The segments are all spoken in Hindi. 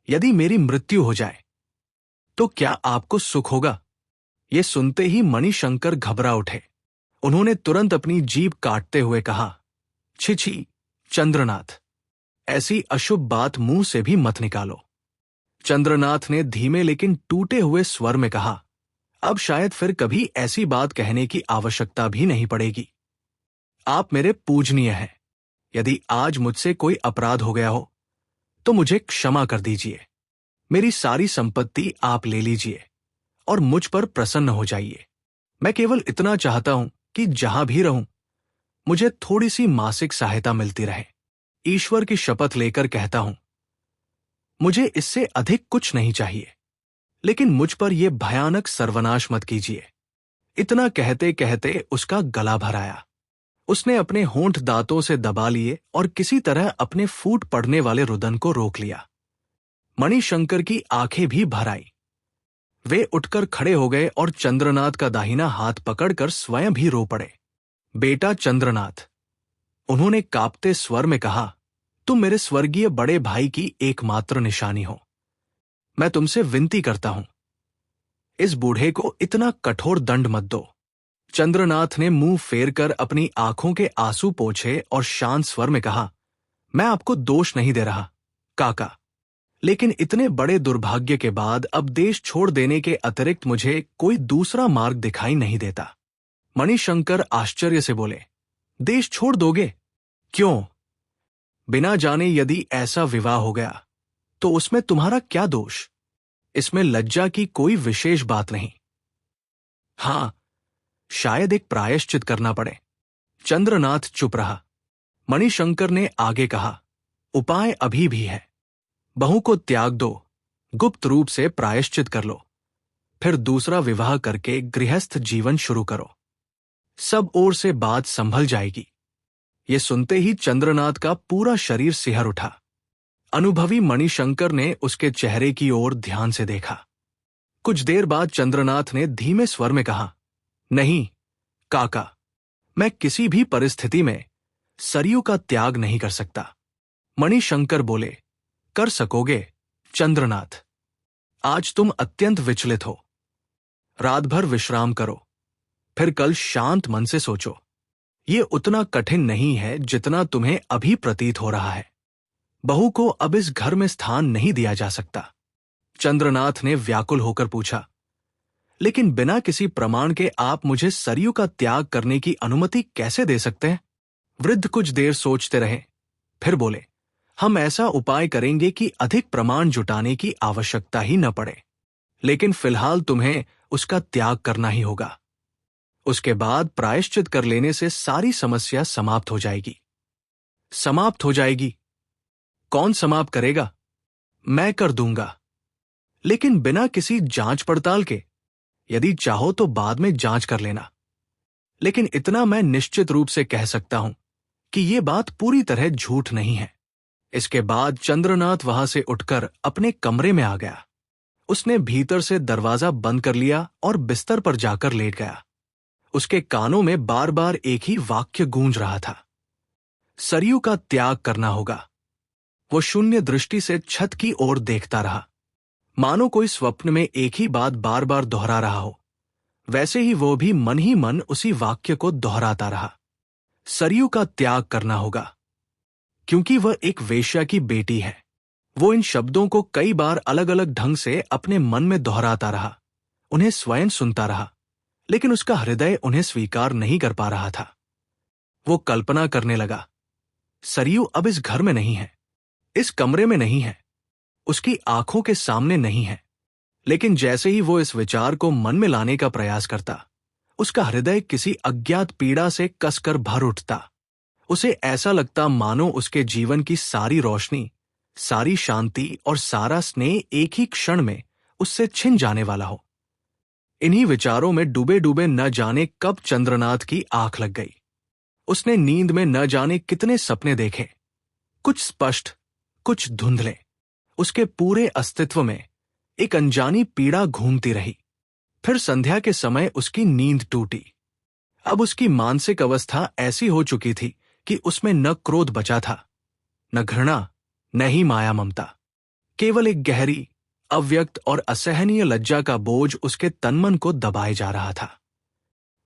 यदि मेरी मृत्यु हो जाए तो क्या आपको सुख होगा? ये सुनते ही मणिशंकर घबरा उठे। उन्होंने तुरंत अपनी जीभ काटते हुए कहा, छी छी चंद्रनाथ, ऐसी अशुभ बात मुंह से भी मत निकालो। चंद्रनाथ ने धीमे लेकिन टूटे हुए स्वर में कहा, अब शायद फिर कभी ऐसी बात कहने की आवश्यकता भी नहीं पड़ेगी। आप मेरे पूजनीय हैं। यदि आज मुझसे कोई अपराध हो गया हो तो मुझे क्षमा कर दीजिए। मेरी सारी संपत्ति आप ले लीजिए और मुझ पर प्रसन्न हो जाइए। मैं केवल इतना चाहता हूं कि जहां भी रहूं मुझे थोड़ी सी मासिक सहायता मिलती रहे। ईश्वर की शपथ लेकर कहता हूं, मुझे इससे अधिक कुछ नहीं चाहिए, लेकिन मुझ पर यह भयानक सर्वनाश मत कीजिए। इतना कहते कहते उसका गला भर आया। उसने अपने होंठ दांतों से दबा लिए और किसी तरह अपने फूट पड़ने वाले रुदन को रोक लिया। मणिशंकर की आंखें भी भर आई। वे उठकर खड़े हो गए और चंद्रनाथ का दाहिना हाथ पकड़कर स्वयं भी रो पड़े। बेटा चंद्रनाथ, उन्होंने कांपते स्वर में कहा, तुम मेरे स्वर्गीय बड़े भाई की एकमात्र निशानी हो। मैं तुमसे विनती करता हूं, इस बूढ़े को इतना कठोर दंड मत दो। चंद्रनाथ ने मुंह फेरकर अपनी आंखों के आंसू पोंछे और शांत स्वर में कहा, मैं आपको दोष नहीं दे रहा काका, लेकिन इतने बड़े दुर्भाग्य के बाद अब देश छोड़ देने के अतिरिक्त मुझे कोई दूसरा मार्ग दिखाई नहीं देता। मणिशंकर आश्चर्य से बोले, देश छोड़ दोगे? क्यों? बिना जाने यदि ऐसा विवाह हो गया तो उसमें तुम्हारा क्या दोष? इसमें लज्जा की कोई विशेष बात नहीं। हां, शायद एक प्रायश्चित करना पड़े। चंद्रनाथ चुप रहा। मणिशंकर ने आगे कहा, उपाय अभी भी है। बहू को त्याग दो, गुप्त रूप से प्रायश्चित कर लो, फिर दूसरा विवाह करके गृहस्थ जीवन शुरू करो। सब ओर से बात संभल जाएगी। ये सुनते ही चंद्रनाथ का पूरा शरीर सिहर उठा। अनुभवी मणिशंकर ने उसके चेहरे की ओर ध्यान से देखा। कुछ देर बाद चंद्रनाथ ने धीमे स्वर में कहा, नहीं काका, मैं किसी भी परिस्थिति में सरयू का त्याग नहीं कर सकता। मणिशंकर बोले, कर सकोगे चंद्रनाथ। आज तुम अत्यंत विचलित हो। रात भर विश्राम करो, फिर कल शांत मन से सोचो। ये उतना कठिन नहीं है जितना तुम्हें अभी प्रतीत हो रहा है। बहू को अब इस घर में स्थान नहीं दिया जा सकता। चंद्रनाथ ने व्याकुल होकर पूछा, लेकिन बिना किसी प्रमाण के आप मुझे सरयू का त्याग करने की अनुमति कैसे दे सकते हैं? वृद्ध कुछ देर सोचते रहे, फिर बोले, हम ऐसा उपाय करेंगे कि अधिक प्रमाण जुटाने की आवश्यकता ही न पड़े, लेकिन फिलहाल तुम्हें उसका त्याग करना ही होगा। उसके बाद प्रायश्चित कर लेने से सारी समस्या समाप्त हो जाएगी। समाप्त हो जाएगी? कौन समाप्त करेगा? मैं कर दूंगा, लेकिन बिना किसी जांच पड़ताल के। यदि चाहो तो बाद में जांच कर लेना, लेकिन इतना मैं निश्चित रूप से कह सकता हूं कि यह बात पूरी तरह झूठ नहीं है। इसके बाद चंद्रनाथ वहां से उठकर अपने कमरे में आ गया। उसने भीतर से दरवाजा बंद कर लिया और बिस्तर पर जाकर लेट गया। उसके कानों में बार बार एक ही वाक्य गूंज रहा था, सरयू का त्याग करना होगा। वो शून्य दृष्टि से छत की ओर देखता रहा, मानो कोई स्वप्न में एक ही बात बार बार दोहरा रहा हो। वैसे ही वो भी मन ही मन उसी वाक्य को दोहराता रहा, सरयू का त्याग करना होगा। क्योंकि वह एक वेश्या की बेटी है, वो इन शब्दों को कई बार अलग अलग ढंग से अपने मन में दोहराता रहा, उन्हें स्वयं सुनता रहा, लेकिन उसका हृदय उन्हें स्वीकार नहीं कर पा रहा था। वो कल्पना करने लगा, सरयू अब इस घर में नहीं है, इस कमरे में नहीं है, उसकी आंखों के सामने नहीं है। लेकिन जैसे ही वो इस विचार को मन में लाने का प्रयास करता, उसका हृदय किसी अज्ञात पीड़ा से कसकर भर उठता। उसे ऐसा लगता मानो उसके जीवन की सारी रोशनी, सारी शांति और सारा स्नेह एक ही क्षण में उससे छिन जाने वाला हो। इन्हीं विचारों में डूबे डूबे न जाने कब चंद्रनाथ की आंख लग गई। उसने नींद में न जाने कितने सपने देखे, कुछ स्पष्ट, कुछ धुंधले। उसके पूरे अस्तित्व में एक अनजानी पीड़ा घूमती रही। फिर संध्या के समय उसकी नींद टूटी। अब उसकी मानसिक अवस्था ऐसी हो चुकी थी कि उसमें न क्रोध बचा था, न घृणा, न ही माया ममता, केवल एक गहरी, अव्यक्त और असहनीय लज्जा का बोझ उसके तनमन को दबाए जा रहा था।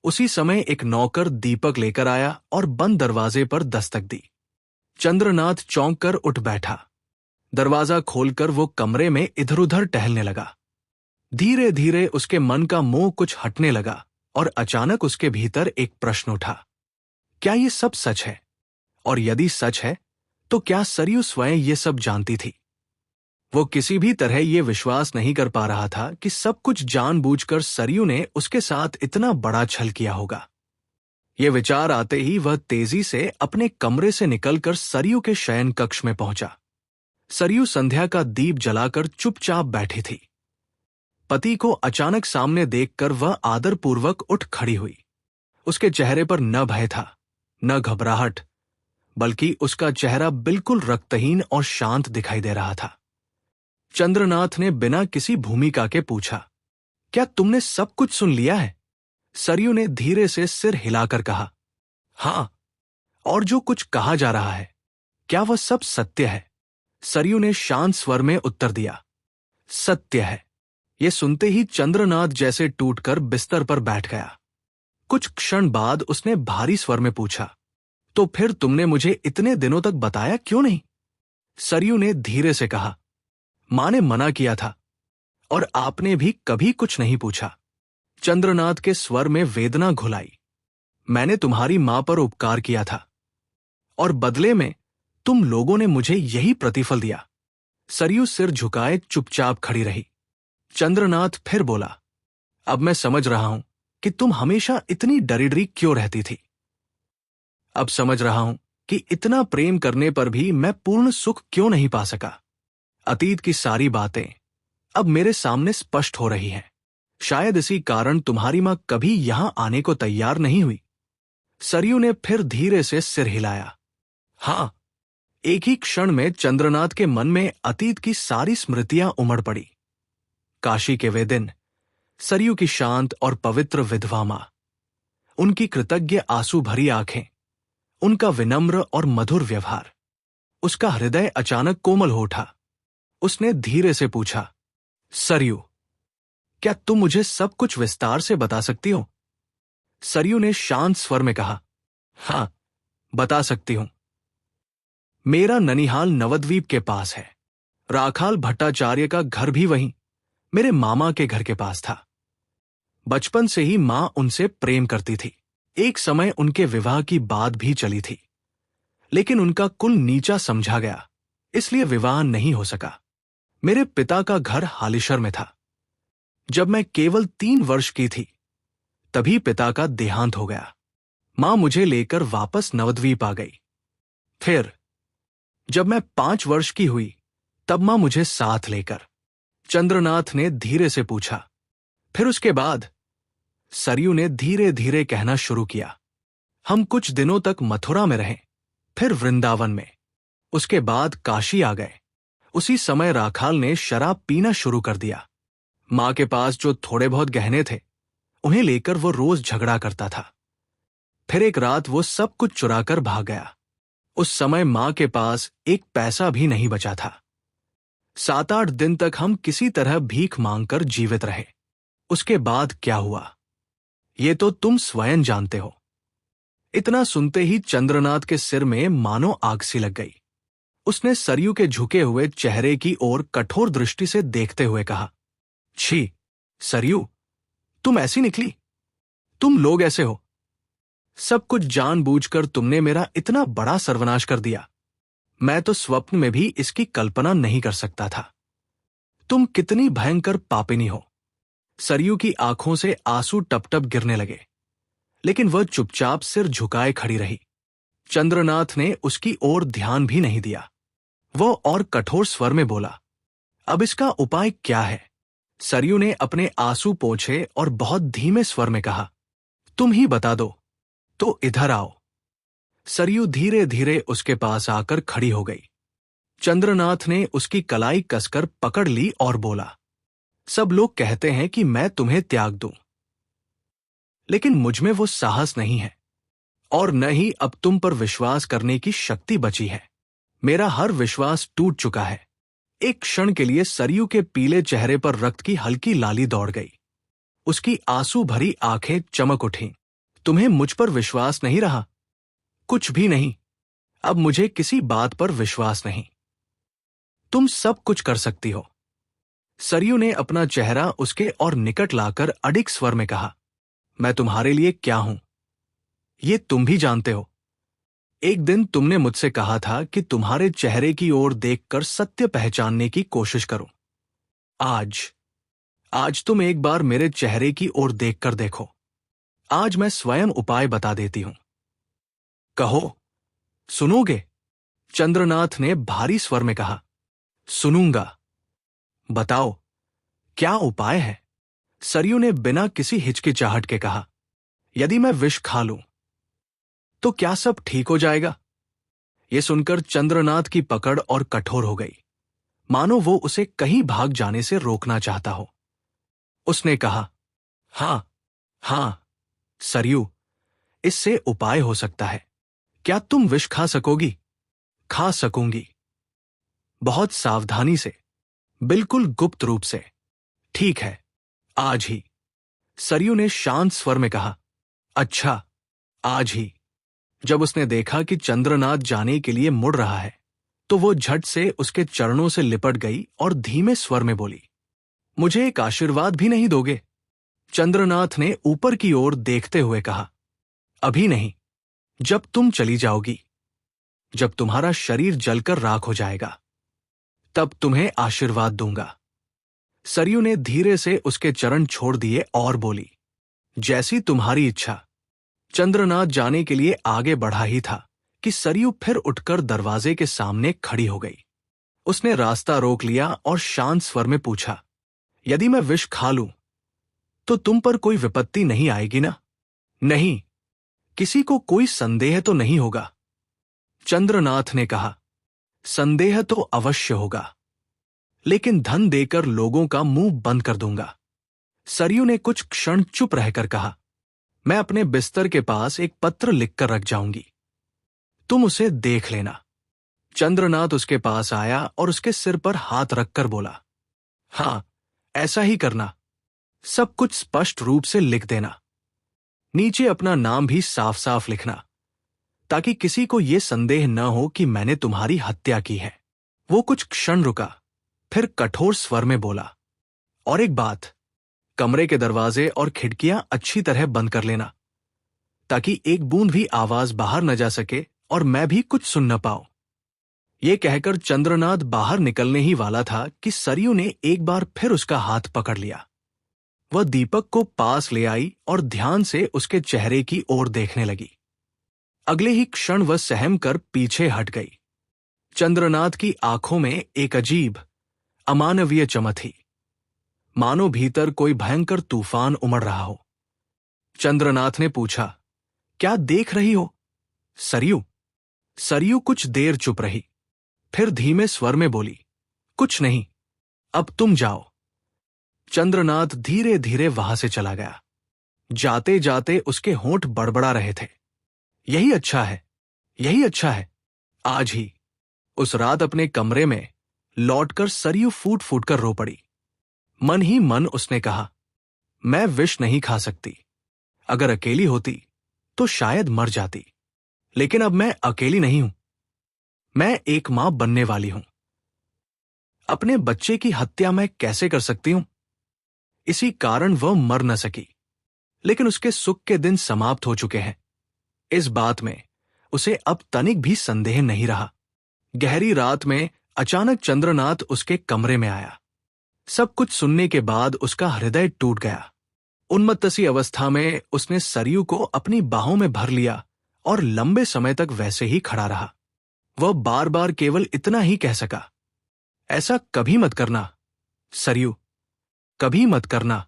उसी समय एक नौकर दीपक लेकर आया और बंद दरवाजे पर दस्तक दी। चंद्रनाथ चौंक कर उठ बैठा। दरवाजा खोलकर वो कमरे में इधर उधर टहलने लगा। धीरे धीरे उसके मन का मोह कुछ हटने लगा और अचानक उसके भीतर एक प्रश्न उठा। क्या ये सब सच है? और यदि सच है तो क्या सरयू स्वयं ये सब जानती थी? वो किसी भी तरह ये विश्वास नहीं कर पा रहा था कि सब कुछ जानबूझकर सरयू ने उसके साथ इतना बड़ा छल किया होगा। ये विचार आते ही वह तेजी से अपने कमरे से निकलकर सरयू के शयन कक्ष में पहुंचा। सरयू संध्या का दीप जलाकर चुपचाप बैठी थी। पति को अचानक सामने देखकर वह आदरपूर्वक उठ खड़ी हुई। उसके चेहरे पर न भय था, न घबराहट, बल्कि उसका चेहरा बिल्कुल रक्तहीन और शांत दिखाई दे रहा था। चंद्रनाथ ने बिना किसी भूमिका के पूछा, क्या तुमने सब कुछ सुन लिया है? सरयू ने धीरे से सिर हिलाकर कहा, हां। और जो कुछ कहा जा रहा है, क्या वह सब सत्य है? सरयू ने शांत स्वर में उत्तर दिया, सत्य है। ये सुनते ही चंद्रनाथ जैसे टूटकर बिस्तर पर बैठ गया। कुछ क्षण बाद उसने भारी स्वर में पूछा, तो फिर तुमने मुझे इतने दिनों तक बताया क्यों नहीं? सरयू ने धीरे से कहा, मां ने मना किया था और आपने भी कभी कुछ नहीं पूछा। चंद्रनाथ के स्वर में वेदना घुलाई। मैंने तुम्हारी मां पर उपकार किया था और बदले में तुम लोगों ने मुझे यही प्रतिफल दिया। सरयू सिर झुकाए चुपचाप खड़ी रही। चंद्रनाथ फिर बोला, अब मैं समझ रहा हूं कि तुम हमेशा इतनी डरी क्यों रहती थी। अब समझ रहा हूं कि इतना प्रेम करने पर भी मैं पूर्ण सुख क्यों नहीं पा सका। अतीत की सारी बातें अब मेरे सामने स्पष्ट हो रही हैं। शायद इसी कारण तुम्हारी मां कभी यहां आने को तैयार नहीं हुई। सरयू ने फिर धीरे से सिर हिलाया। हां। एक ही क्षण में चंद्रनाथ के मन में अतीत की सारी स्मृतियां उमड़ पड़ी। काशी के वे दिन, सरयू की शांत और पवित्र विधवा मां, उनकी कृतज्ञ आंसू भरी आंखें, उनका विनम्र और मधुर व्यवहार। उसका हृदय अचानक कोमल हो उठा। उसने धीरे से पूछा, सरयू, क्या तुम मुझे सब कुछ विस्तार से बता सकती हो? सरयू ने शांत स्वर में कहा, हां, बता सकती हूं। मेरा ननिहाल नवद्वीप के पास है। राखाल भट्टाचार्य का घर भी वहीं मेरे मामा के घर के पास था। बचपन से ही मां उनसे प्रेम करती थी। एक समय उनके विवाह की बात भी चली थी, लेकिन उनका कुल नीचा समझा गया, इसलिए विवाह नहीं हो सका। मेरे पिता का घर हालिशर में था। जब मैं केवल 3 वर्ष की थी, तभी पिता का देहांत हो गया। मां मुझे लेकर वापस नवद्वीप आ गई। फिर जब मैं 5 वर्ष की हुई, तब मां मुझे साथ लेकर। चंद्रनाथ ने धीरे से पूछा, फिर उसके बाद? सरयू ने धीरे धीरे कहना शुरू किया, हम कुछ दिनों तक मथुरा में रहे, फिर वृंदावन में, उसके बाद काशी आ गए। उसी समय राखाल ने शराब पीना शुरू कर दिया। मां के पास जो थोड़े बहुत गहने थे, उन्हें लेकर वो रोज झगड़ा करता था। फिर एक रात वो सब कुछ चुराकर भाग गया। उस समय मां के पास एक पैसा भी नहीं बचा था। 7-8 दिन तक हम किसी तरह भीख मांगकर जीवित रहे। उसके बाद क्या हुआ, ये तो तुम स्वयं जानते हो। इतना सुनते ही चंद्रनाथ के सिर में मानो आग सी लग गई। उसने सरयू के झुके हुए चेहरे की ओर कठोर दृष्टि से देखते हुए कहा, छी, सरयू, तुम ऐसी निकली? तुम लोग ऐसे हो। सब कुछ जानबूझकर तुमने मेरा इतना बड़ा सर्वनाश कर दिया। मैं तो स्वप्न में भी इसकी कल्पना नहीं कर सकता था। तुम कितनी भयंकर पापिनी हो। सरयू की आंखों से आंसू टप-टप गिरने लगे, लेकिन वह चुपचाप सिर झुकाए खड़ी रही। चंद्रनाथ ने उसकी ओर ध्यान भी नहीं दिया। वह और कठोर स्वर में बोला, अब इसका उपाय क्या है? सरयू ने अपने आंसू पोंछे और बहुत धीमे स्वर में कहा, तुम ही बता दो, तो इधर आओ। सरयू धीरे धीरे उसके पास आकर खड़ी हो गई। चंद्रनाथ ने उसकी कलाई कसकर पकड़ ली और बोला, सब लोग कहते हैं कि मैं तुम्हें त्याग दूं, लेकिन मुझमें वो साहस नहीं है और न ही अब तुम पर विश्वास करने की शक्ति बची है। मेरा हर विश्वास टूट चुका है। एक क्षण के लिए सरयू के पीले चेहरे पर रक्त की हल्की लाली दौड़ गई। उसकी आंसू भरी आंखें चमक उठीं। तुम्हें मुझ पर विश्वास नहीं रहा? कुछ भी नहीं। अब मुझे किसी बात पर विश्वास नहीं। तुम सब कुछ कर सकती हो। सरयू ने अपना चेहरा उसके और निकट लाकर अडिग स्वर में कहा, मैं तुम्हारे लिए क्या हूं, ये तुम भी जानते हो। एक दिन तुमने मुझसे कहा था कि तुम्हारे चेहरे की ओर देखकर सत्य पहचानने की कोशिश करो। आज तुम एक बार मेरे चेहरे की ओर देखकर देखो। आज मैं स्वयं उपाय बता देती हूं। कहो, सुनोगे? चंद्रनाथ ने भारी स्वर में कहा। सुनूंगा। बताओ, क्या उपाय है? सरयू ने बिना किसी हिचकिचाहट के कहा। यदि मैं विष खा लूं तो क्या सब ठीक हो जाएगा? यह सुनकर चंद्रनाथ की पकड़ और कठोर हो गई, मानो वो उसे कहीं भाग जाने से रोकना चाहता हो। उसने कहा, हां सरयू, इससे उपाय हो सकता है। क्या तुम विष खा सकोगी? खा सकूंगी, बहुत सावधानी से, बिल्कुल गुप्त रूप से। ठीक है, आज ही, सरयू ने शांत स्वर में कहा। अच्छा, आज ही। जब उसने देखा कि चंद्रनाथ जाने के लिए मुड़ रहा है तो वो झट से उसके चरणों से लिपट गई और धीमे स्वर में बोली, मुझे एक आशीर्वाद भी नहीं दोगे? चंद्रनाथ ने ऊपर की ओर देखते हुए कहा, अभी नहीं, जब तुम चली जाओगी, जब तुम्हारा शरीर जलकर राख हो जाएगा, तब तुम्हें आशीर्वाद दूंगा। सरयू ने धीरे से उसके चरण छोड़ दिए और बोली, जैसी तुम्हारी इच्छा। चंद्रनाथ जाने के लिए आगे बढ़ा ही था कि सरयू फिर उठकर दरवाजे के सामने खड़ी हो गई। उसने रास्ता रोक लिया और शांत स्वर में पूछा, यदि मैं विष खा लूं तो तुम पर कोई विपत्ति नहीं आएगी ना? नहीं, किसी को कोई संदेह तो नहीं होगा? चंद्रनाथ ने कहा, संदेह तो अवश्य होगा, लेकिन धन देकर लोगों का मुंह बंद कर दूंगा। सरयू ने कुछ क्षण चुप रहकर कहा, मैं अपने बिस्तर के पास एक पत्र लिखकर रख जाऊंगी, तुम उसे देख लेना। चंद्रनाथ उसके पास आया और उसके सिर पर हाथ रखकर बोला, हां, ऐसा ही करना। सब कुछ स्पष्ट रूप से लिख देना। नीचे अपना नाम भी साफ साफ लिखना, ताकि किसी को यह संदेह न हो कि मैंने तुम्हारी हत्या की है। वो कुछ क्षण रुका, फिर कठोर स्वर में बोला, और एक बात, कमरे के दरवाजे और खिड़कियां अच्छी तरह बंद कर लेना, ताकि एक बूंद भी आवाज बाहर न जा सके और मैं भी कुछ सुन न पाऊं। यह कहकर चंद्रनाथ बाहर निकलने ही वाला था कि सरयू ने एक बार फिर उसका हाथ पकड़ लिया। वह दीपक को पास ले आई और ध्यान से उसके चेहरे की ओर देखने लगी। अगले ही क्षण वह सहम कर पीछे हट गई। चंद्रनाथ की आंखों में एक अजीब, अमानवीय चमक थी, मानो भीतर कोई भयंकर तूफान उमड़ रहा हो। चंद्रनाथ ने पूछा, क्या देख रही हो सरयू? सरयू कुछ देर चुप रही, फिर धीमे स्वर में बोली, कुछ नहीं, अब तुम जाओ। चंद्रनाथ धीरे धीरे वहां से चला गया। जाते जाते उसके होंठ बड़बड़ा रहे थे, यही अच्छा है, यही अच्छा है। आज ही उस रात अपने कमरे में लौटकर सरयू फूट फूट कर रो पड़ी। मन ही मन उसने कहा, मैं विष नहीं खा सकती। अगर अकेली होती तो शायद मर जाती, लेकिन अब मैं अकेली नहीं हूं, मैं एक मां बनने वाली हूं। अपने बच्चे की हत्या मैं कैसे कर सकती हूं? इसी कारण वह मर न सकी, लेकिन उसके सुख के दिन समाप्त हो चुके हैं। इस बात में उसे अब तनिक भी संदेह नहीं रहा। गहरी रात में अचानक चंद्रनाथ उसके कमरे में आया। सब कुछ सुनने के बाद उसका हृदय टूट गया। उन्मत्त सी अवस्था में उसने सरयू को अपनी बाहों में भर लिया और लंबे समय तक वैसे ही खड़ा रहा। वह बार बार केवल इतना ही कह सका, ऐसा कभी मत करना सरयू, कभी मत करना।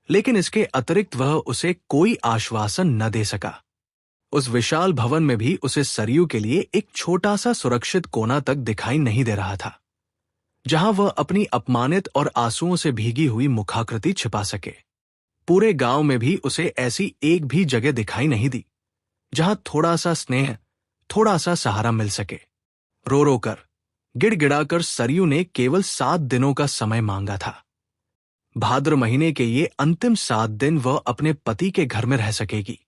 लेकिन इसके अतिरिक्त वह उसे कोई आश्वासन न दे सका। उस विशाल भवन में भी उसे सरयू के लिए एक छोटा सा सुरक्षित कोना तक दिखाई नहीं दे रहा था, जहां वह अपनी अपमानित और आंसुओं से भीगी हुई मुखाकृति छिपा सके। पूरे गांव में भी उसे ऐसी एक भी जगह दिखाई नहीं दी जहां थोड़ा सा स्नेह, थोड़ा सा सहारा मिल सके। रो रो कर, गिड़गिड़ाकर सरयू ने केवल 7 दिनों का समय मांगा था। भाद्र महीने के ये अंतिम 7 दिन वह अपने पति के घर में रह सकेगी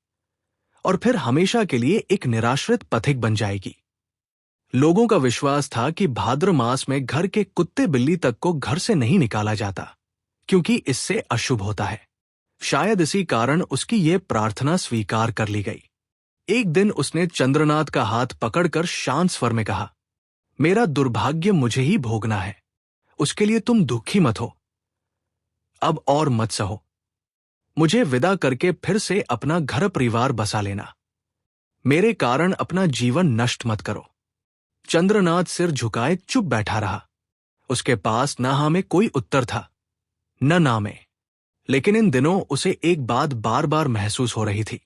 और फिर हमेशा के लिए एक निराश्रित पथिक बन जाएगी। लोगों का विश्वास था कि भाद्र मास में घर के कुत्ते बिल्ली तक को घर से नहीं निकाला जाता, क्योंकि इससे अशुभ होता है। शायद इसी कारण उसकी ये प्रार्थना स्वीकार कर ली गई। एक दिन उसने चंद्रनाथ का हाथ पकड़कर शांत स्वर में कहा, मेरा दुर्भाग्य मुझे ही भोगना है, उसके लिए तुम दुखी मत हो, अब और मत सहो। मुझे विदा करके फिर से अपना घर परिवार बसा लेना। मेरे कारण अपना जीवन नष्ट मत करो। चंद्रनाथ सिर झुकाए चुप बैठा रहा। उसके पास न हाँ में कोई उत्तर था, न ना में। लेकिन इन दिनों उसे एक बात बार बार महसूस हो रही थी।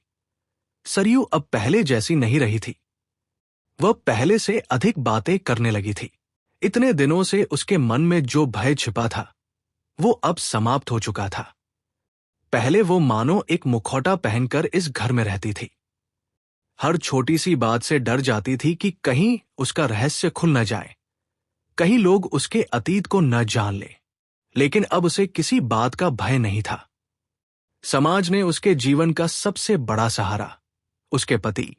सरयू अब पहले जैसी नहीं रही थी। वह पहले से अधिक बातें करने लगी थी। इतने दिनों से उसके मन में जो भय छिपा था वो अब समाप्त हो चुका था। पहले वो मानो एक मुखौटा पहनकर इस घर में रहती थी। हर छोटी सी बात से डर जाती थी कि कहीं उसका रहस्य खुल न जाए, कहीं लोग उसके अतीत को न जान ले। लेकिन अब उसे किसी बात का भय नहीं था। समाज ने उसके जीवन का सबसे बड़ा सहारा, उसके पति,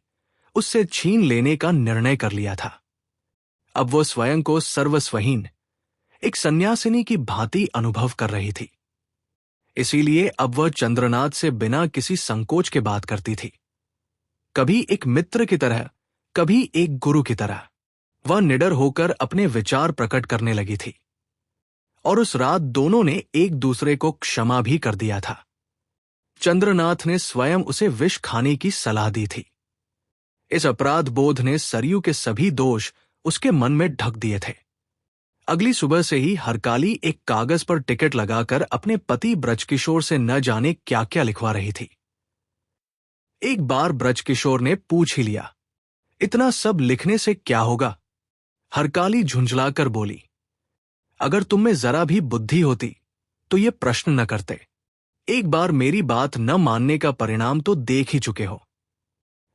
उससे छीन लेने का निर्णय कर लिया था। अब वो स्वयं को सर्वस्वहीन, एक सन्यासिनी की भांति अनुभव कर रही थी। इसीलिए अब वह चंद्रनाथ से बिना किसी संकोच के बात करती थी। कभी एक मित्र की तरह, कभी एक गुरु की तरह वह निडर होकर अपने विचार प्रकट करने लगी थी। और उस रात दोनों ने एक दूसरे को क्षमा भी कर दिया था। चंद्रनाथ ने स्वयं उसे विष खाने की सलाह दी थी। इस अपराध बोध ने सरयू के सभी दोष उसके मन में ढक दिए थे। अगली सुबह से ही हरकाली एक कागज पर टिकट लगाकर अपने पति ब्रजकिशोर से न जाने क्या क्या लिखवा रही थी। एक बार ब्रजकिशोर ने पूछ ही लिया, इतना सब लिखने से क्या होगा? हरकाली झुंझलाकर बोली, अगर तुम में जरा भी बुद्धि होती तो ये प्रश्न न करते। एक बार मेरी बात न मानने का परिणाम तो देख ही चुके हो।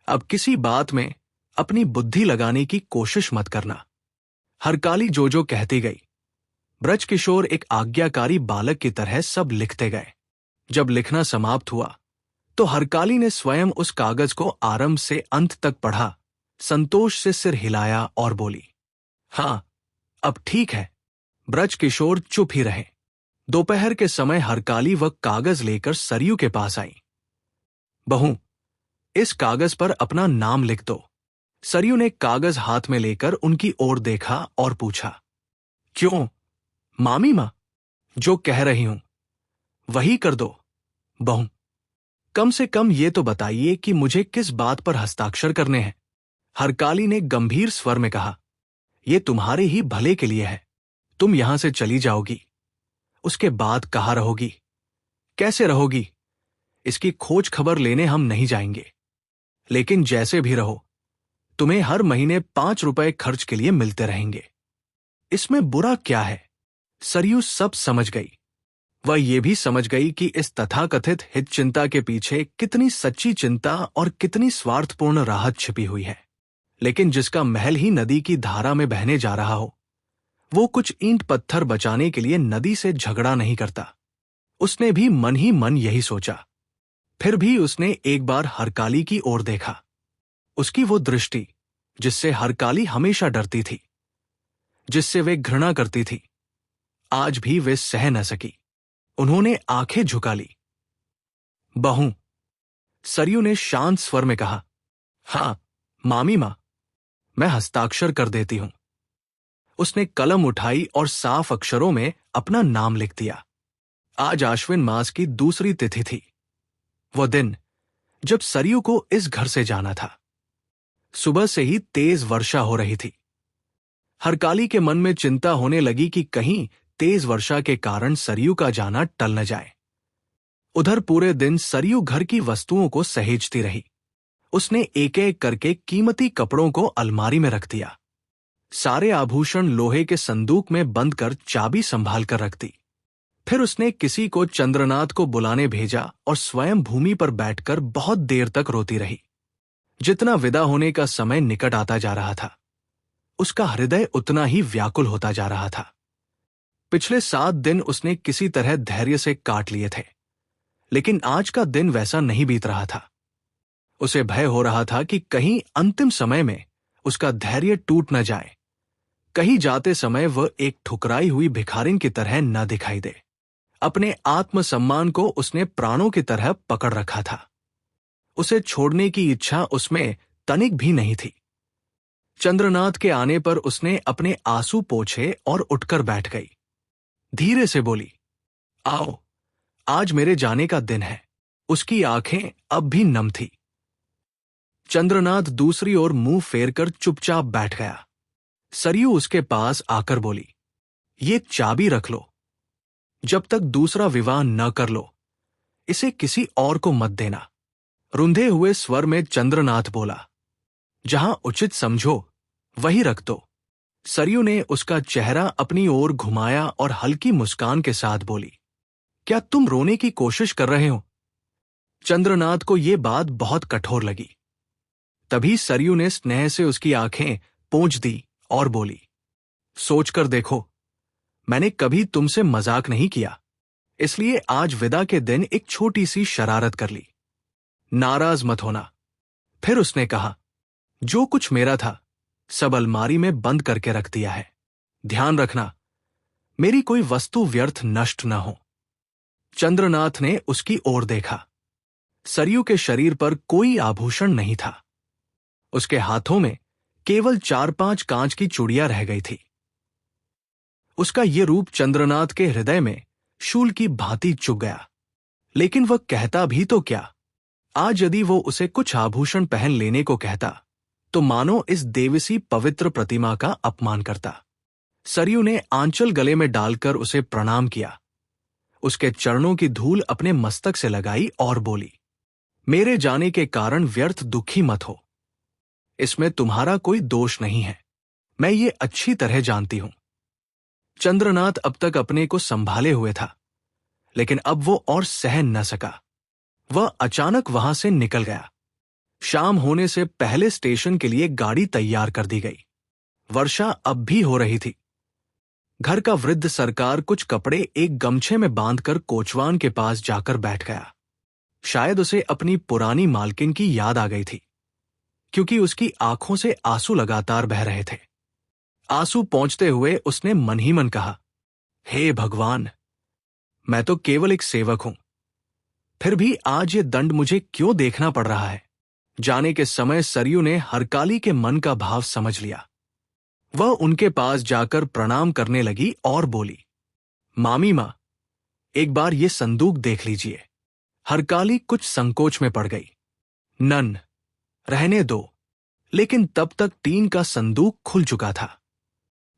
अब किसी बात में अपनी बुद्धि लगाने की कोशिश मत करना। हरकाली जो जो कहती गई, ब्रजकिशोर एक आज्ञाकारी बालक की तरह सब लिखते गए। जब लिखना समाप्त हुआ तो हरकाली ने स्वयं उस कागज को आरंभ से अंत तक पढ़ा, संतोष से सिर हिलाया और बोली, हां, अब ठीक है। ब्रजकिशोर चुप ही रहे। दोपहर के समय हरकाली वह कागज लेकर सरयू के पास आई। बहू, इस कागज पर अपना नाम लिख दो। सरयू ने कागज हाथ में लेकर उनकी ओर देखा और पूछा, क्यों मामी मां? जो कह रही हूं वही कर दो बहू। कम से कम ये तो बताइए कि मुझे किस बात पर हस्ताक्षर करने हैं। हरकाली ने गंभीर स्वर में कहा, यह तुम्हारे ही भले के लिए है। तुम यहां से चली जाओगी, उसके बाद कहाँ रहोगी, कैसे रहोगी, इसकी खोज खबर लेने हम नहीं जाएंगे। लेकिन जैसे भी रहो, तुम्हें हर महीने 5 रुपए खर्च के लिए मिलते रहेंगे। इसमें बुरा क्या है? सरयू सब समझ गई। वह ये भी समझ गई कि इस तथाकथित हित चिंता के पीछे कितनी सच्ची चिंता और कितनी स्वार्थपूर्ण राहत छिपी हुई है। लेकिन जिसका महल ही नदी की धारा में बहने जा रहा हो, वो कुछ ईंट पत्थर बचाने के लिए नदी से झगड़ा नहीं करता। उसने भी मन ही मन यही सोचा। फिर भी उसने एक बार हरकाली की ओर देखा। उसकी वो दृष्टि जिससे हरकाली हमेशा डरती थी, जिससे वे घृणा करती थी, आज भी वे सह न सकी। उन्होंने आंखें झुका ली। बहू, सरयू ने शांत स्वर में कहा, हां मामी मां, मैं हस्ताक्षर कर देती हूं। उसने कलम उठाई और साफ अक्षरों में अपना नाम लिख दिया। आज आश्विन मास की दूसरी तिथि थी, वह दिन जब सरयू को इस घर से जाना था। सुबह से ही तेज वर्षा हो रही थी। हरकाली के मन में चिंता होने लगी कि कहीं तेज वर्षा के कारण सरयू का जाना टल न जाए। उधर पूरे दिन सरयू घर की वस्तुओं को सहेजती रही। उसने एक एक करके कीमती कपड़ों को अलमारी में रख दिया। सारे आभूषण लोहे के संदूक में बंद कर चाबी संभाल कर रख दी। फिर उसने किसी को चंद्रनाथ को बुलाने भेजा और स्वयं भूमि पर बैठकर बहुत देर तक रोती रही। जितना विदा होने का समय निकट आता जा रहा था, उसका हृदय उतना ही व्याकुल होता जा रहा था। पिछले 7 दिन उसने किसी तरह धैर्य से काट लिए थे, लेकिन आज का दिन वैसा नहीं बीत रहा था। उसे भय हो रहा था कि कहीं अंतिम समय में उसका धैर्य टूट न जाए, कहीं जाते समय वह एक ठुकराई हुई भिखारिन की तरह न दिखाई दे। अपने आत्मसम्मान को उसने प्राणों की तरह पकड़ रखा था। उसे छोड़ने की इच्छा उसमें तनिक भी नहीं थी। चंद्रनाथ के आने पर उसने अपने आंसू पोंछे और उठकर बैठ गई। धीरे से बोली, आओ, आज मेरे जाने का दिन है। उसकी आंखें अब भी नम थी। चंद्रनाथ दूसरी ओर मुंह फेरकर चुपचाप बैठ गया। सरयू उसके पास आकर बोली, ये चाबी रख लो। जब तक दूसरा विवाह न कर लो, इसे किसी और को मत देना। रुंधे हुए स्वर में चंद्रनाथ बोला, जहां उचित समझो वही रख दो। सरयू ने उसका चेहरा अपनी ओर घुमाया और हल्की मुस्कान के साथ बोली, क्या तुम रोने की कोशिश कर रहे हो? चंद्रनाथ को यह बात बहुत कठोर लगी। तभी सरयू ने स्नेह से उसकी आंखें पोंछ दी और बोली, सोचकर देखो, मैंने कभी तुमसे मजाक नहीं किया, इसलिए आज विदा के दिन एक छोटी सी शरारत कर ली। नाराज मत होना। फिर उसने कहा, जो कुछ मेरा था सब अलमारी में बंद करके रख दिया है। ध्यान रखना, मेरी कोई वस्तु व्यर्थ नष्ट न हो। चंद्रनाथ ने उसकी ओर देखा। सरयू के शरीर पर कोई आभूषण नहीं था। उसके हाथों में केवल 4-5 कांच की चूड़ियां रह गई थी। उसका ये रूप चंद्रनाथ के हृदय में शूल की भांति चुभ गया। लेकिन वह कहता भी तो क्या? आज यदि वो उसे कुछ आभूषण पहन लेने को कहता तो मानो इस देवसी पवित्र प्रतिमा का अपमान करता। सरयू ने आंचल गले में डालकर उसे प्रणाम किया। उसके चरणों की धूल अपने मस्तक से लगाई और बोली, मेरे जाने के कारण व्यर्थ दुखी मत हो। इसमें तुम्हारा कोई दोष नहीं है, मैं ये अच्छी तरह जानती हूं। चंद्रनाथ अब तक अपने को संभाले हुए था, लेकिन अब वो और सहन न सका। वह अचानक वहां से निकल गया। शाम होने से पहले स्टेशन के लिए गाड़ी तैयार कर दी गई। वर्षा अब भी हो रही थी। घर का वृद्ध सरकार कुछ कपड़े एक गमछे में बांधकर कोचवान के पास जाकर बैठ गया। शायद उसे अपनी पुरानी मालकिन की याद आ गई थी, क्योंकि उसकी आंखों से आंसू लगातार बह रहे थे। आंसू पोंछते हुए उसने मन ही मन कहा, हे भगवान, मैं तो केवल एक सेवक हूं, फिर भी आज ये दंड मुझे क्यों देखना पड़ रहा है? जाने के समय सरयू ने हरकाली के मन का भाव समझ लिया। वह उनके पास जाकर प्रणाम करने लगी और बोली, मामी मां, एक बार ये संदूक देख लीजिए। हरकाली कुछ संकोच में पड़ गई। नन, रहने दो। लेकिन तब तक टीन का संदूक खुल चुका था।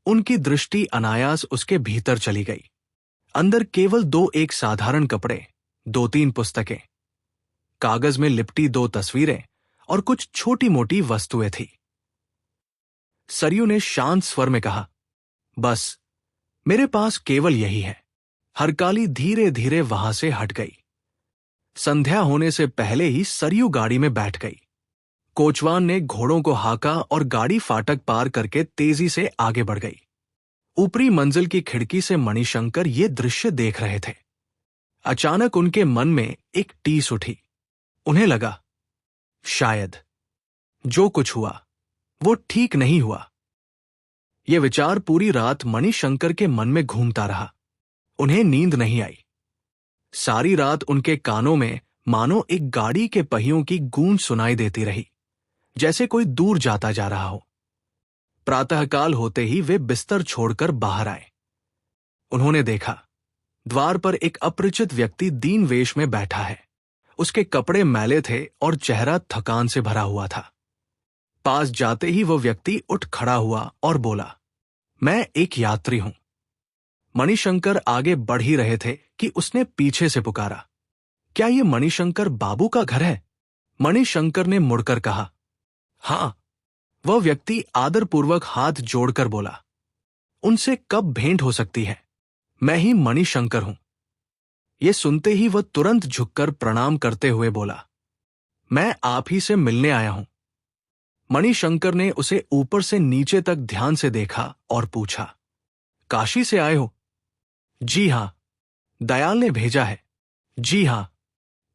उनकी दृष्टि अनायास उसके भीतर चली गई। अंदर केवल 2-1 साधारण कपड़े, 2-3 पुस्तकें, कागज में लिपटी 2 तस्वीरें और कुछ छोटी मोटी वस्तुएं थी। सरयू ने शांत स्वर में कहा, बस मेरे पास केवल यही है। हरकाली धीरे धीरे वहां से हट गई। संध्या होने से पहले ही सरयू गाड़ी में बैठ गई। कोचवान ने घोड़ों को हाका और गाड़ी फाटक पार करके तेजी से आगे बढ़ गई। ऊपरी मंजिल की खिड़की से मणिशंकर ये दृश्य देख रहे थे। अचानक उनके मन में एक टीस उठी। उन्हें लगा, शायद जो कुछ हुआ वो ठीक नहीं हुआ। यह विचार पूरी रात मणिशंकर के मन में घूमता रहा। उन्हें नींद नहीं आई। सारी रात उनके कानों में मानो एक गाड़ी के पहियों की गूंज सुनाई देती रही, जैसे कोई दूर जाता जा रहा हो। प्रातःकाल होते ही वे बिस्तर छोड़कर बाहर आए। उन्होंने देखा, द्वार पर एक अपरिचित व्यक्ति दीन वेश में बैठा है। उसके कपड़े मैले थे और चेहरा थकान से भरा हुआ था। पास जाते ही वह व्यक्ति उठ खड़ा हुआ और बोला, मैं एक यात्री हूं। मणिशंकर आगे बढ़ ही रहे थे कि उसने पीछे से पुकारा, क्या यह मणिशंकर बाबू का घर है? मणिशंकर ने मुड़कर कहा, हां। वह व्यक्ति आदरपूर्वक हाथ जोड़कर बोला, उनसे कब भेंट हो सकती है? मैं ही मणिशंकर हूं। यह सुनते ही वह तुरंत झुककर प्रणाम करते हुए बोला, मैं आप ही से मिलने आया हूं। मणिशंकर ने उसे ऊपर से नीचे तक ध्यान से देखा और पूछा, काशी से आए हो? जी हां। दयाल ने भेजा है? जी हां।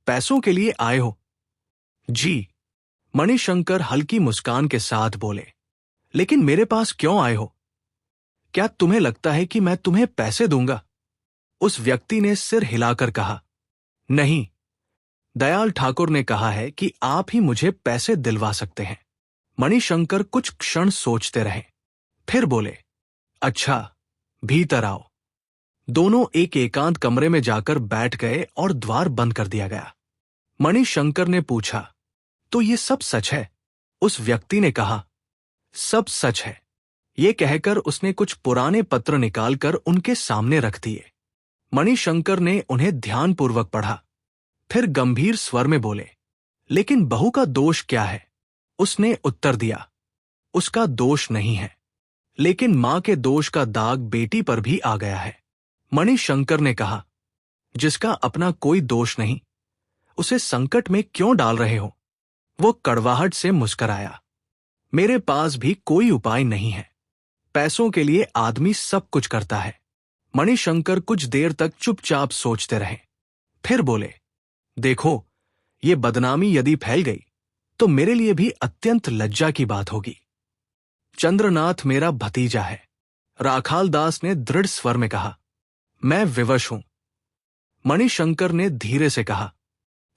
पैसों के लिए आए हो? जी। मणिशंकर हल्की मुस्कान के साथ बोले, लेकिन मेरे पास क्यों आए हो? क्या तुम्हें लगता है कि मैं तुम्हें पैसे दूंगा? उस व्यक्ति ने सिर हिलाकर कहा, नहीं। दयाल ठाकुर ने कहा है कि आप ही मुझे पैसे दिलवा सकते हैं। मणिशंकर कुछ क्षण सोचते रहे, फिर बोले, अच्छा, भीतर आओ। दोनों एक एकांत कमरे में जाकर बैठ गए और द्वार बंद कर दिया गया। मणिशंकर ने पूछा, तो ये सब सच है? उस व्यक्ति ने कहा, सब सच है। ये कहकर उसने कुछ पुराने पत्र निकालकर उनके सामने रख दिए। मणिशंकर ने उन्हें ध्यानपूर्वक पढ़ा, फिर गंभीर स्वर में बोले, लेकिन बहू का दोष क्या है? उसने उत्तर दिया, उसका दोष नहीं है, लेकिन मां के दोष का दाग बेटी पर भी आ गया है। मणिशंकर ने कहा, जिसका अपना कोई दोष नहीं, उसे संकट में क्यों डाल रहे हो? वो कड़वाहट से मुस्कराया, मेरे पास भी कोई उपाय नहीं है। पैसों के लिए आदमी सब कुछ करता है। मणिशंकर कुछ देर तक चुपचाप सोचते रहे, फिर बोले, देखो, ये बदनामी यदि फैल गई तो मेरे लिए भी अत्यंत लज्जा की बात होगी। चंद्रनाथ मेरा भतीजा है। राखाल दास ने दृढ़ स्वर में कहा, मैं विवश हूं। मणिशंकर ने धीरे से कहा,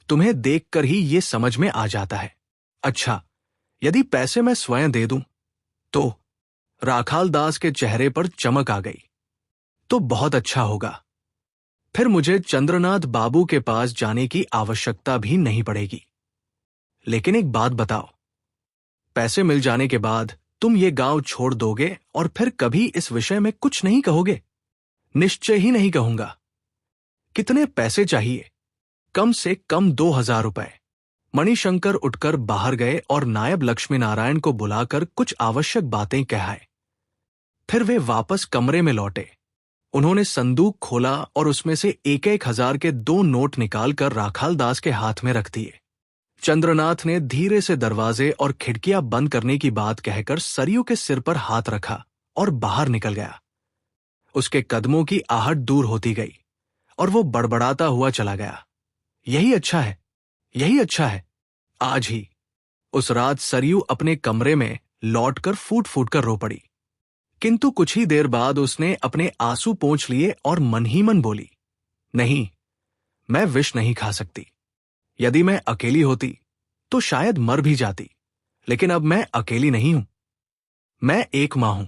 तुम्हें देखकर ही ये समझ में आ जाता है। अच्छा, यदि पैसे मैं स्वयं दे दूं तो? राखाल दास के चेहरे पर चमक आ गई। तो बहुत अच्छा होगा। फिर मुझे चंद्रनाथ बाबू के पास जाने की आवश्यकता भी नहीं पड़ेगी। लेकिन एक बात बताओ, पैसे मिल जाने के बाद तुम ये गांव छोड़ दोगे और फिर कभी इस विषय में कुछ नहीं कहोगे? निश्चय ही नहीं कहूंगा। कितने पैसे चाहिए? कम से कम 2000 रुपए। मणिशंकर उठकर बाहर गए और नायब लक्ष्मीनारायण को बुलाकर कुछ आवश्यक बातें कहाए। फिर वे वापस कमरे में लौटे। उन्होंने संदूक खोला और उसमें से 1-1 हजार के 2 नोट निकालकर राखाल दास के हाथ में रख दिए। चंद्रनाथ ने धीरे से दरवाजे और खिड़कियां बंद करने की बात कहकर सरयू के सिर पर हाथ रखा और बाहर निकल गया। उसके कदमों की आहट दूर होती गई और वो बड़बड़ाता हुआ चला गया, यही अच्छा है, यही अच्छा है। आज ही उस रात सरयू अपने कमरे में लौटकर फूट फूट कर रो पड़ी, किंतु कुछ ही देर बाद उसने अपने आंसू पोंछ लिए और मन ही मन बोली, नहीं, मैं विष नहीं खा सकती। यदि मैं अकेली होती तो शायद मर भी जाती, लेकिन अब मैं अकेली नहीं हूं। मैं एक मां हूं।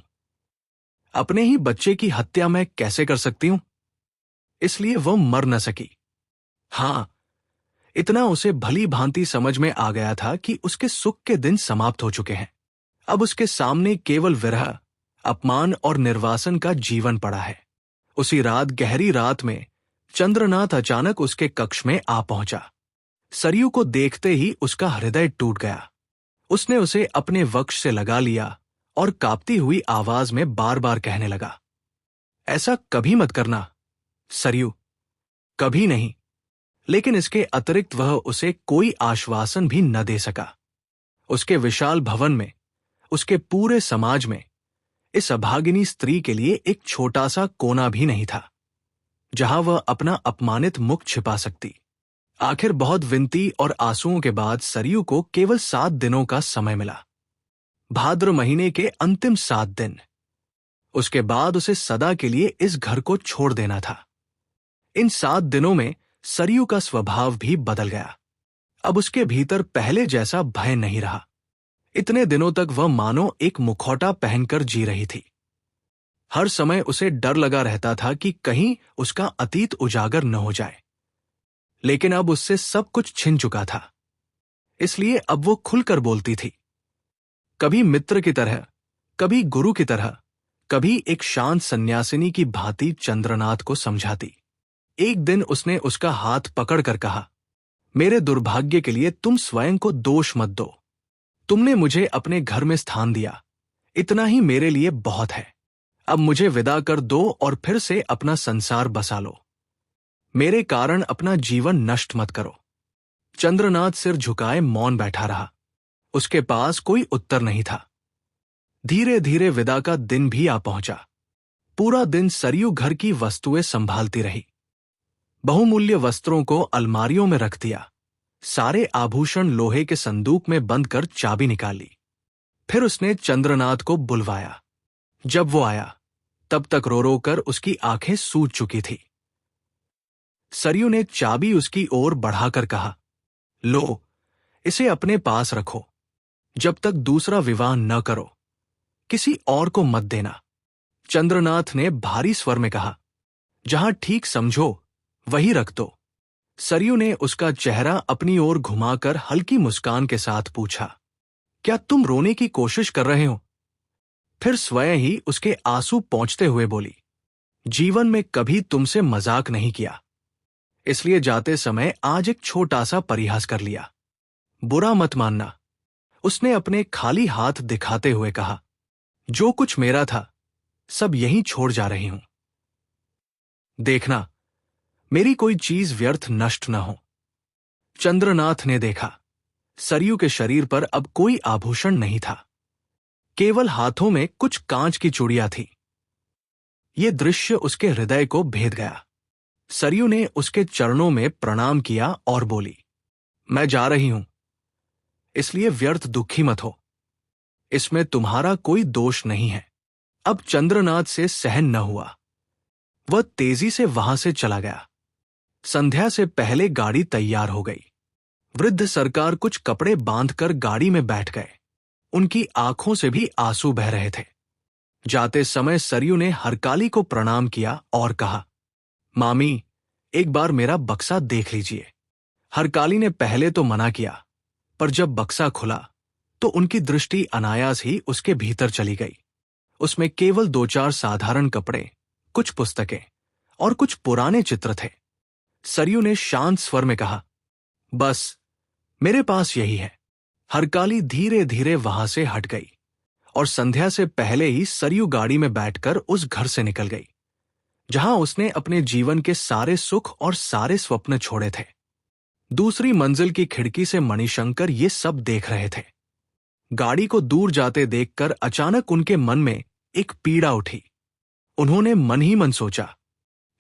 अपने ही बच्चे की हत्या मैं कैसे कर सकती हूं? इसलिए वह मर न सकी। हां, इतना उसे भली भांति समझ में आ गया था कि उसके सुख के दिन समाप्त हो चुके हैं। अब उसके सामने केवल विरह, अपमान और निर्वासन का जीवन पड़ा है। उसी रात, गहरी रात में, चंद्रनाथ अचानक उसके कक्ष में आ पहुंचा। सरयू को देखते ही उसका हृदय टूट गया। उसने उसे अपने वक्ष से लगा लिया और कांपती हुई आवाज में बार बार कहने लगा, ऐसा कभी मत करना सरयू, कभी नहीं। लेकिन इसके अतिरिक्त वह उसे कोई आश्वासन भी न दे सका। उसके विशाल भवन में, उसके पूरे समाज में इस अभागिनी स्त्री के लिए एक छोटा सा कोना भी नहीं था जहां वह अपना अपमानित मुख छिपा सकती। आखिर बहुत विनती और आंसुओं के बाद सरयू को केवल 7 दिनों का समय मिला। भाद्र महीने के अंतिम 7 दिन। उसके बाद उसे सदा के लिए इस घर को छोड़ देना था। इन 7 दिनों में सरयू का स्वभाव भी बदल गया। अब उसके भीतर पहले जैसा भय नहीं रहा। इतने दिनों तक वह मानो एक मुखौटा पहनकर जी रही थी। हर समय उसे डर लगा रहता था कि कहीं उसका अतीत उजागर न हो जाए। लेकिन अब उससे सब कुछ छिन चुका था, इसलिए अब वो खुलकर बोलती थी। कभी मित्र की तरह, कभी गुरु की तरह, कभी एक शांत सन्यासिनी की भांति चंद्रनाथ को समझाती। एक दिन उसने उसका हाथ पकड़कर कहा, मेरे दुर्भाग्य के लिए तुम स्वयं को दोष मत दो। तुमने मुझे अपने घर में स्थान दिया, इतना ही मेरे लिए बहुत है। अब मुझे विदा कर दो और फिर से अपना संसार बसा लो। मेरे कारण अपना जीवन नष्ट मत करो। चंद्रनाथ सिर झुकाए मौन बैठा रहा। उसके पास कोई उत्तर नहीं था। धीरे धीरे विदा का दिन भी आ पहुंचा। पूरा दिन सरयू घर की वस्तुएं संभालती रही। बहुमूल्य वस्त्रों को अलमारियों में रख दिया। सारे आभूषण लोहे के संदूक में बंद कर चाबी निकाली। फिर उसने चंद्रनाथ को बुलवाया। जब वो आया तब तक रो रो कर उसकी आंखें सूज चुकी थी। सरयू ने चाबी उसकी ओर बढ़ाकर कहा, लो, इसे अपने पास रखो। जब तक दूसरा विवाह न करो, किसी और को मत देना। चंद्रनाथ ने भारी स्वर में कहा, जहां ठीक समझो वही रख दो। सरयू ने उसका चेहरा अपनी ओर घुमाकर हल्की मुस्कान के साथ पूछा, क्या तुम रोने की कोशिश कर रहे हो? फिर स्वयं ही उसके आंसू पोंछते हुए बोली, जीवन में कभी तुमसे मजाक नहीं किया, इसलिए जाते समय आज एक छोटा सा परिहास कर लिया। बुरा मत मानना। उसने अपने खाली हाथ दिखाते हुए कहा, जो कुछ मेरा था सब यहीं छोड़ जा रही हूं। देखना, मेरी कोई चीज व्यर्थ नष्ट न हो। चंद्रनाथ ने देखा, सरयू के शरीर पर अब कोई आभूषण नहीं था, केवल हाथों में कुछ कांच की चूड़ियां थी। ये दृश्य उसके हृदय को भेद गया। सरयू ने उसके चरणों में प्रणाम किया और बोली, मैं जा रही हूं, इसलिए व्यर्थ दुखी मत हो। इसमें तुम्हारा कोई दोष नहीं है। अब चंद्रनाथ से सहन न हुआ। वह तेजी से वहां से चला गया। संध्या से पहले गाड़ी तैयार हो गई। वृद्ध सरकार कुछ कपड़े बांधकर गाड़ी में बैठ गए। उनकी आंखों से भी आंसू बह रहे थे। जाते समय सरयू ने हरकाली को प्रणाम किया और कहा, मामी, एक बार मेरा बक्सा देख लीजिए। हरकाली ने पहले तो मना किया, पर जब बक्सा खुला तो उनकी दृष्टि अनायास ही उसके भीतर चली गई। उसमें केवल 2-4 साधारण कपड़े, कुछ पुस्तकें और कुछ पुराने चित्र थे। सरयू ने शांत स्वर में कहा, बस मेरे पास यही है। हरकाली धीरे धीरे वहां से हट गई और संध्या से पहले ही सरयू गाड़ी में बैठकर उस घर से निकल गई जहां उसने अपने जीवन के सारे सुख और सारे स्वप्न छोड़े थे। दूसरी मंजिल की खिड़की से मणिशंकर ये सब देख रहे थे। गाड़ी को दूर जाते देखकर अचानक उनके मन में एक पीड़ा उठी। उन्होंने मन ही मन सोचा,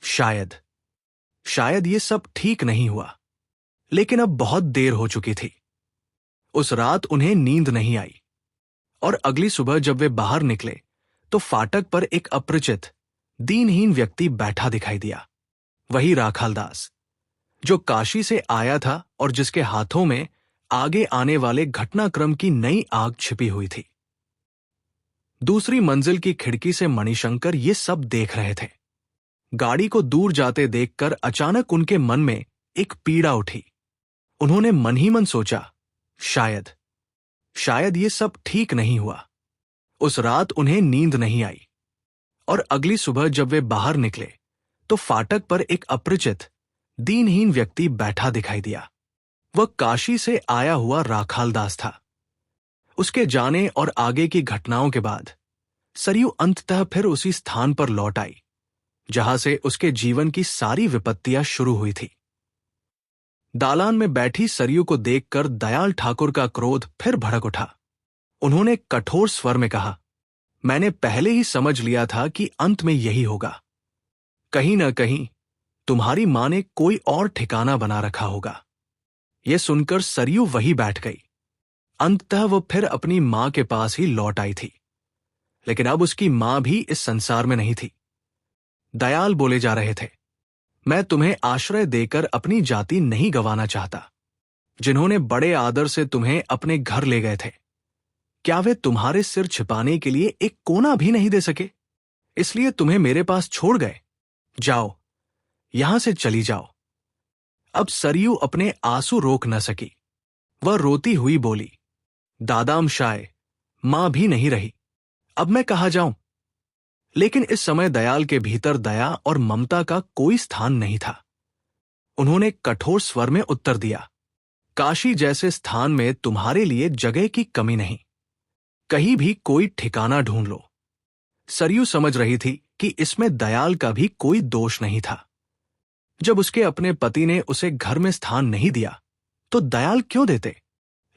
शायद ये सब ठीक नहीं हुआ। लेकिन अब बहुत देर हो चुकी थी। उस रात उन्हें नींद नहीं आई और अगली सुबह जब वे बाहर निकले तो फाटक पर एक अपरिचित, दीनहीन व्यक्ति बैठा दिखाई दिया। वही राखालदास, जो काशी से आया था और जिसके हाथों में आगे आने वाले घटनाक्रम की नई आग छिपी हुई थी। दूसरी मंजिल की खिड़की से मणिशंकर ये सब देख रहे थे। गाड़ी को दूर जाते देखकर अचानक उनके मन में एक पीड़ा उठी। उन्होंने मन ही मन सोचा, शायद ये सब ठीक नहीं हुआ। उस रात उन्हें नींद नहीं आई और अगली सुबह जब वे बाहर निकले तो फाटक पर एक अपरिचित, दीनहीन व्यक्ति बैठा दिखाई दिया। वह काशी से आया हुआ राखालदास था। उसके जाने और आगे की घटनाओं के बाद सरयू अंततः फिर उसी स्थान पर लौट आई जहां से उसके जीवन की सारी विपत्तियां शुरू हुई थी। दालान में बैठी सरयू को देखकर दयाल ठाकुर का क्रोध फिर भड़क उठा। उन्होंने कठोर स्वर में कहा, मैंने पहले ही समझ लिया था कि अंत में यही होगा। कहीं न कहीं तुम्हारी मां ने कोई और ठिकाना बना रखा होगा। यह सुनकर सरयू वही बैठ गई। अंततः वो फिर अपनी मां के पास ही लौट आई थी। लेकिन अब उसकी मां भी इस संसार में नहीं थी। दयाल बोले जा रहे थे, मैं तुम्हें आश्रय देकर अपनी जाति नहीं गंवाना चाहता। जिन्होंने बड़े आदर से तुम्हें अपने घर ले गए थे, क्या वे तुम्हारे सिर छिपाने के लिए एक कोना भी नहीं दे सके? इसलिए तुम्हें मेरे पास छोड़ गए। जाओ, यहां से चली जाओ। अब सरयू अपने आंसू रोक न सकी। वह रोती हुई बोली, दादामशाय, मां भी नहीं रही, अब मैं कहाँ जाऊं? लेकिन इस समय दयाल के भीतर दया और ममता का कोई स्थान नहीं था। उन्होंने कठोर स्वर में उत्तर दिया, काशी जैसे स्थान में तुम्हारे लिए जगह की कमी नहीं। कहीं भी कोई ठिकाना ढूंढ लो। सरयू समझ रही थी कि इसमें दयाल का भी कोई दोष नहीं था। जब उसके अपने पति ने उसे घर में स्थान नहीं दिया तो दयाल क्यों देते?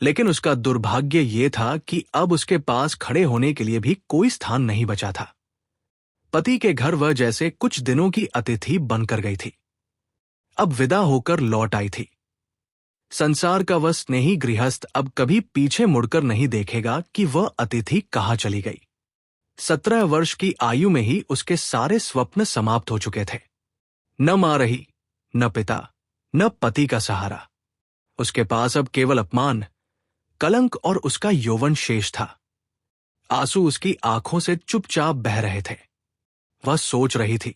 लेकिन उसका दुर्भाग्य ये था कि अब उसके पास खड़े होने के लिए भी कोई स्थान नहीं बचा था। पति के घर वह जैसे कुछ दिनों की अतिथि बनकर गई थी, अब विदा होकर लौट आई थी। संसार का वह स्नेही गृहस्थ अब कभी पीछे मुड़कर नहीं देखेगा कि वह अतिथि कहाँ चली गई। 17 वर्ष की आयु में ही उसके सारे स्वप्न समाप्त हो चुके थे। न मां रही, न पिता, न पति का सहारा। उसके पास अब केवल अपमान, कलंक और उसका यौवन शेष था। आंसू उसकी आंखों से चुपचाप बह रहे थे। वह सोच रही थी,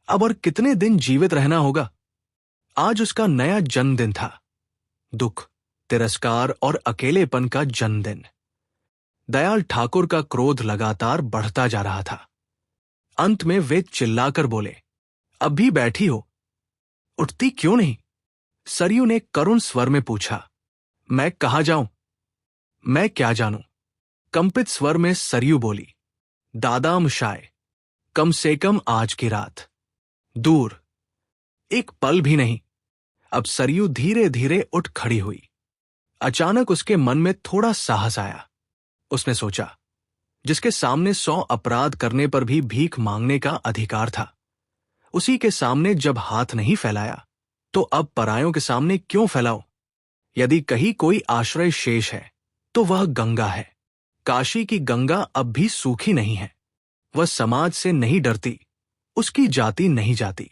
अब और कितने दिन जीवित रहना होगा। आज उसका नया जन्मदिन था, दुख, तिरस्कार और अकेलेपन का जन्मदिन। दयाल ठाकुर का क्रोध लगातार बढ़ता जा रहा था। अंत में वे चिल्लाकर बोले, अब भी बैठी हो, उठती क्यों नहीं? सरयू ने करुण स्वर में पूछा। मैं कहाँ जाऊं? मैं क्या जानूं? कंपित स्वर में सरयू बोली। दादाम शाय, कम से कम आज की रात। दूर, एक पल भी नहीं। अब सरयू धीरे धीरे उठ खड़ी हुई। अचानक उसके मन में थोड़ा साहस आया। उसने सोचा, जिसके सामने 100 अपराध करने पर भी भीख मांगने का अधिकार था, उसी के सामने जब हाथ नहीं फैलाया, तो अब परायों के सामने क्यों फैलाओ? यदि कहीं कोई आश्रय शेष है तो वह गंगा है। काशी की गंगा अब भी सूखी नहीं है। वह समाज से नहीं डरती, उसकी जाति नहीं जाती।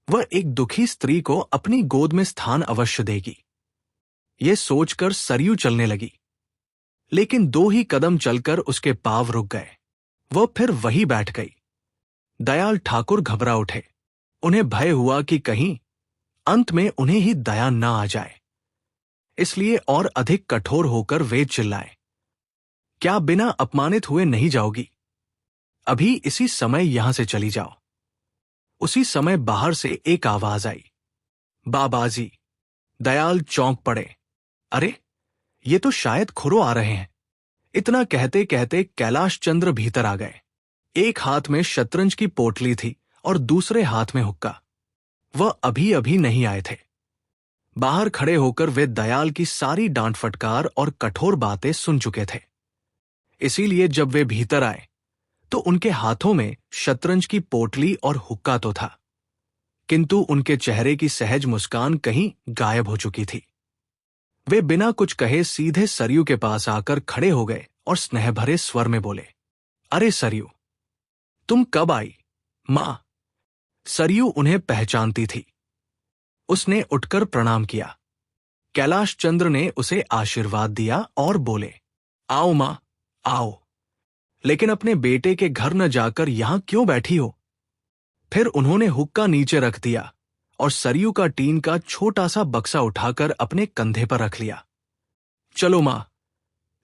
वह एक दुखी स्त्री को अपनी गोद में स्थान अवश्य देगी। यह सोचकर सरयू चलने लगी, लेकिन 2 ही कदम चलकर उसके पांव रुक गए। वह फिर वही बैठ गई। दयाल ठाकुर घबरा उठे। उन्हें भय हुआ कि कहीं अंत में उन्हें ही दया न आ जाए, इसलिए और अधिक कठोर होकर वे चिल्लाए, क्या बिना अपमानित हुए नहीं जाओगी? अभी इसी समय यहां से चली जाओ। उसी समय बाहर से एक आवाज आई, बाबाजी। दयाल चौंक पड़े। अरे, ये तो शायद खुरो आ रहे हैं। इतना कहते कहते कैलाश चंद्र भीतर आ गए। एक हाथ में शतरंज की पोटली थी और दूसरे हाथ में हुक्का। वह अभी अभी नहीं आए थे। बाहर खड़े होकर वे दयाल की सारी डांट फटकार और कठोर बातें सुन चुके थे। इसीलिए जब वे भीतर आए तो उनके हाथों में शतरंज की पोटली और हुक्का तो था, किंतु उनके चेहरे की सहज मुस्कान कहीं गायब हो चुकी थी। वे बिना कुछ कहे सीधे सरयू के पास आकर खड़े हो गए और स्नेह भरे स्वर में बोले, अरे सरयू, तुम कब आई? मां। सरयू उन्हें पहचानती थी। उसने उठकर प्रणाम किया। कैलाश चंद्र ने उसे आशीर्वाद दिया और बोले, आओ मां, आओ। लेकिन अपने बेटे के घर न जाकर यहां क्यों बैठी हो? फिर उन्होंने हुक्का नीचे रख दिया और सरयू का टीन का छोटा सा बक्सा उठाकर अपने कंधे पर रख लिया। चलो मां,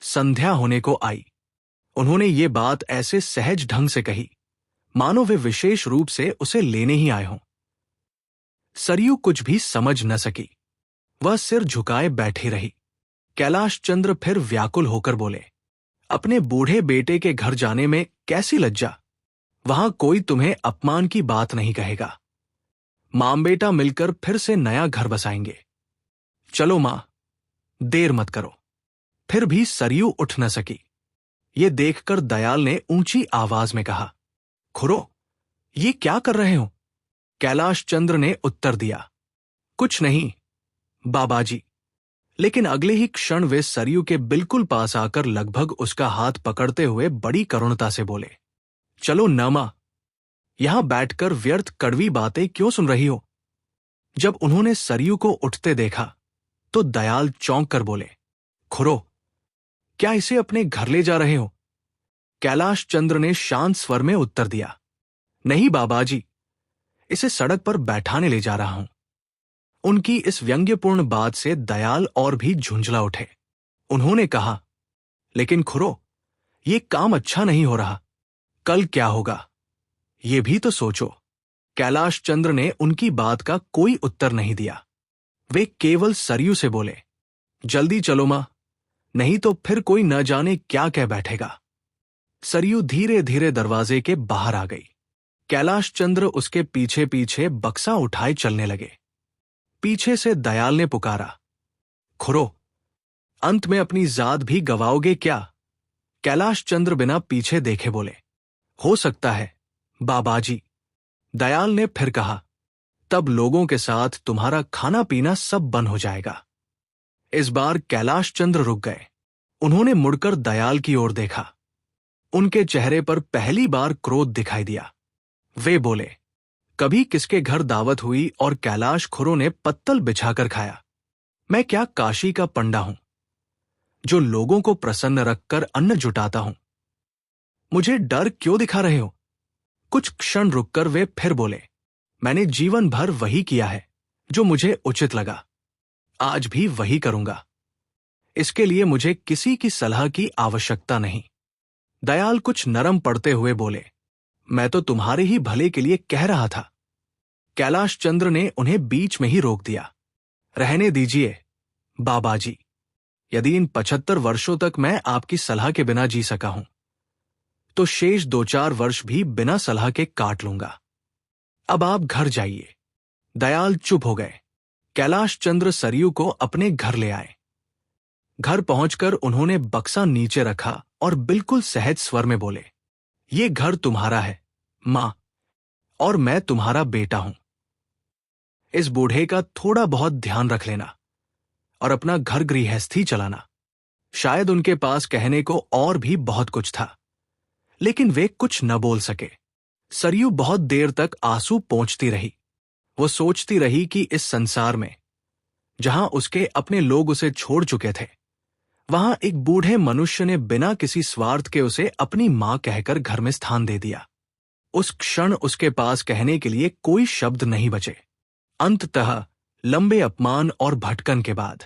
संध्या होने को आई। उन्होंने ये बात ऐसे सहज ढंग से कही मानो वे विशेष रूप से उसे लेने ही आए हों। सरयू कुछ भी समझ न सकी। वह सिर झुकाए बैठी रही। कैलाश चंद्र फिर व्याकुल होकर बोले, अपने बूढ़े बेटे के घर जाने में कैसी लज्जा। वहां कोई तुम्हें अपमान की बात नहीं कहेगा। मां बेटा मिलकर फिर से नया घर बसाएंगे। चलो मां, देर मत करो। फिर भी सरयू उठ न सकी। ये देखकर दयाल ने ऊंची आवाज में कहा, खुरो, ये क्या कर रहे हो? कैलाश चंद्र ने उत्तर दिया, कुछ नहीं बाबाजी। लेकिन अगले ही क्षण वे सरयू के बिल्कुल पास आकर लगभग उसका हाथ पकड़ते हुए बड़ी करुणता से बोले, चलो न मां, यहां बैठकर व्यर्थ कड़वी बातें क्यों सुन रही हो? जब उन्होंने सरयू को उठते देखा तो दयाल चौंक कर बोले, खुरो, क्या इसे अपने घर ले जा रहे हो? कैलाश चंद्र ने शांत स्वर में उत्तर दिया, नहीं बाबाजी, इसे सड़क पर बैठाने ले जा रहा हूं। उनकी इस व्यंग्यपूर्ण बात से दयाल और भी झुंझला उठे। उन्होंने कहा, लेकिन खुरो, ये काम अच्छा नहीं हो रहा। कल क्या होगा, ये भी तो सोचो। कैलाश चंद्र ने उनकी बात का कोई उत्तर नहीं दिया। वे केवल सरयू से बोले, जल्दी चलो मां, नहीं तो फिर कोई न जाने क्या कह बैठेगा। सरयू धीरे धीरे दरवाजे के बाहर आ गई। कैलाश चंद्र उसके पीछे पीछे बक्सा उठाए चलने लगे। पीछे से दयाल ने पुकारा, खुरो, अंत में अपनी जात भी गवाओगे क्या? कैलाश चंद्र बिना पीछे देखे बोले। हो सकता है बाबाजी, दयाल ने फिर कहा। तब लोगों के साथ तुम्हारा खाना पीना सब बंद हो जाएगा। इस बार कैलाश चंद्र रुक गए। उन्होंने मुड़कर दयाल की ओर देखा। उनके चेहरे पर पहली बार क्रोध दिखाई दिया। वे बोले, कभी किसके घर दावत हुई और कैलाश खुरों ने पत्तल बिछाकर खाया? मैं क्या काशी का पंडा हूं जो लोगों को प्रसन्न रखकर अन्न जुटाता हूं? मुझे डर क्यों दिखा रहे हो? कुछ क्षण रुककर वे फिर बोले, मैंने जीवन भर वही किया है जो मुझे उचित लगा। आज भी वही करूंगा। इसके लिए मुझे किसी की सलाह की आवश्यकता नहीं। दयाल कुछ नरम पड़ते हुए बोले, मैं तो तुम्हारे ही भले के लिए कह रहा था। कैलाश चंद्र ने उन्हें बीच में ही रोक दिया। रहने दीजिए बाबाजी। यदि इन 75 वर्षों तक मैं आपकी सलाह के बिना जी सका हूं, तो शेष 2-4 वर्ष भी बिना सलाह के काट लूंगा। अब आप घर जाइए। दयाल चुप हो गए। कैलाश चंद्र सरयू को अपने घर ले आए। घर पहुंचकर उन्होंने बक्सा नीचे रखा और बिल्कुल सहज स्वर में बोले, ये घर तुम्हारा है मां, और मैं तुम्हारा बेटा हूं। इस बूढ़े का थोड़ा बहुत ध्यान रख लेना और अपना घर गृहस्थी चलाना। शायद उनके पास कहने को और भी बहुत कुछ था, लेकिन वे कुछ न बोल सके। सरयू बहुत देर तक आंसू पोंछती रही। वो सोचती रही कि इस संसार में, जहां उसके अपने लोग उसे छोड़ चुके थे, वहां एक बूढ़े मनुष्य ने बिना किसी स्वार्थ के उसे अपनी मां कहकर घर में स्थान दे दिया। उस क्षण उसके पास कहने के लिए कोई शब्द नहीं बचे। अंततः लंबे अपमान और भटकन के बाद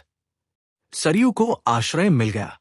सरयू को आश्रय मिल गया।